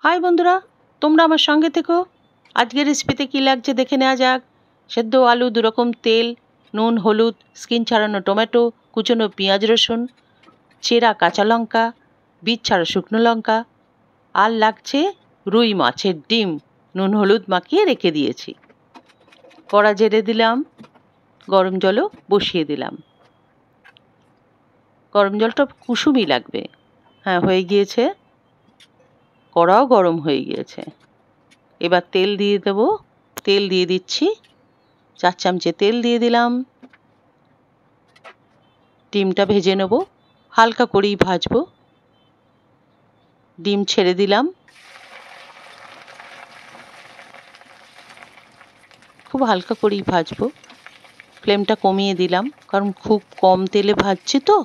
High বন্ধুরা, তোমরা আমার সঙ্গে থেকো। আজকের রেসিপিতে কী লাগছে দেখে নেওয়া যাক। সেদ্ধ আলু, 2 রকম তেল, নুন, হলুদ, স্কিন ছাড়ানো টমেটো, কুচনো পেঁয়াজ রসুন, চেরা কাঁচা লঙ্কা, বীজ ছাড়া শুকনো লঙ্কা, আর লাগছে রুই মাছের ডিম নুন হলুদ মাখিয়ে রেখে দিয়েছি। কড়া জেরে দিলাম, গরম জলও বসিয়ে দিলাম। গরম জলটা কুসুমই লাগবে। হ্যাঁ, হয়ে গিয়েছে। কড়াও গরম হয়ে গিয়েছে। এবার তেল দিয়ে দেব। তেল দিয়ে দিচ্ছি, 4 চামচে তেল দিয়ে দিলাম। ডিমটা ভেজে নেব, হালকা করেই ভাজবো। ডিম ছেড়ে দিলাম, খুব হালকা করেই ভাজবো। ফ্লেমটা কমিয়ে দিলাম, কারণ খুব কম তেলে ভাজছি তো।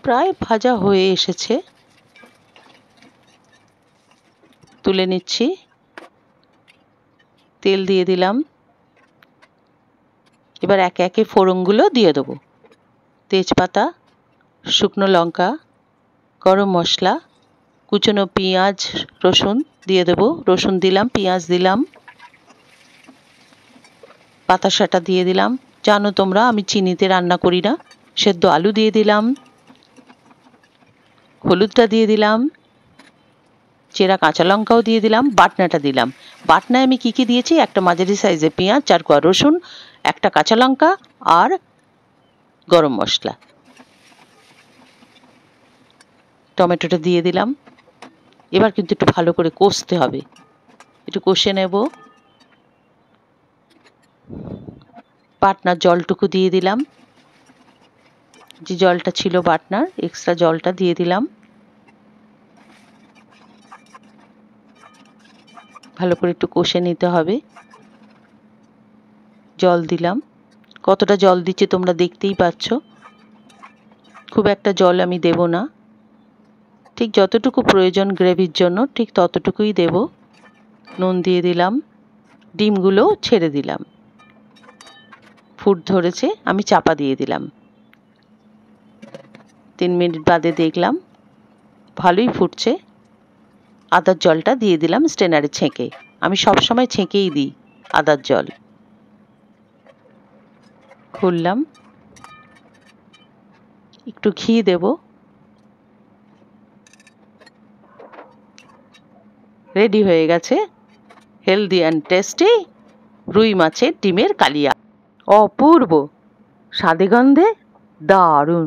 প্রায় ভাজা হয়ে এসেছে, তুলে নিচ্ছি। তেল দিয়ে দিলাম। এবার একে একে ফোড়নগুলো দিয়ে দেবো। তেজপাতা, শুকনো লঙ্কা, গরম মশলা, কুচনো পেঁয়াজ রসুন দিয়ে দেবো। রসুন দিলাম, পেঁয়াজ দিলাম, বাতাসাটা দিয়ে দিলাম। জানো তোমরা আমি চিনিতে রান্না করি না। সেদ্ধ আলু দিয়ে দিলাম, হলুদটা দিয়ে দিলাম, চেরা কাঁচা লঙ্কাও দিয়ে দিলাম, বাটনাটা দিলাম। বাটনায় আমি কী দিয়েছি, একটা মাঝারি সাইজের পেঁয়াজ, 4 কোয়া রসুন, একটা কাঁচা লঙ্কা আর গরম মশলা। টমেটোটা দিয়ে দিলাম। এবার কিন্তু একটু ভালো করে কষতে হবে, একটু কষে নেব। বাটনার জলটুকু দিয়ে দিলাম, যে জলটা ছিল বাটনার এক্সট্রা জলটা দিয়ে দিলাম। ভালো করে একটু কষে নিতে হবে। জল দিলাম, কতটা জল দিচ্ছি তোমরা দেখতেই পাচ্ছ। খুব একটা জল আমি দেব না, ঠিক যতটুকু প্রয়োজন গ্রেভির জন্য ঠিক ততটুকুই দেব। নুন দিয়ে দিলাম, ডিমগুলো ছেড়ে দিলাম। ফুট ধরেছে, আমি চাপা দিয়ে দিলাম। 3 মিনিট বাদে দেখলাম ভালোই ফুটছে। আদার জলটা দিয়ে দিলাম স্ট্রেনারে ছেঁকে। আমি সবসময় ছেঁকেই দিই আদার জল। খুললাম, একটু ঘি দেব। রেডি হয়ে গেছে হেলদি অ্যান্ড টেস্টি রুই মাছের ডিমের কালিয়া। অপূর্ব, স্বাদে গন্ধে দারুণ।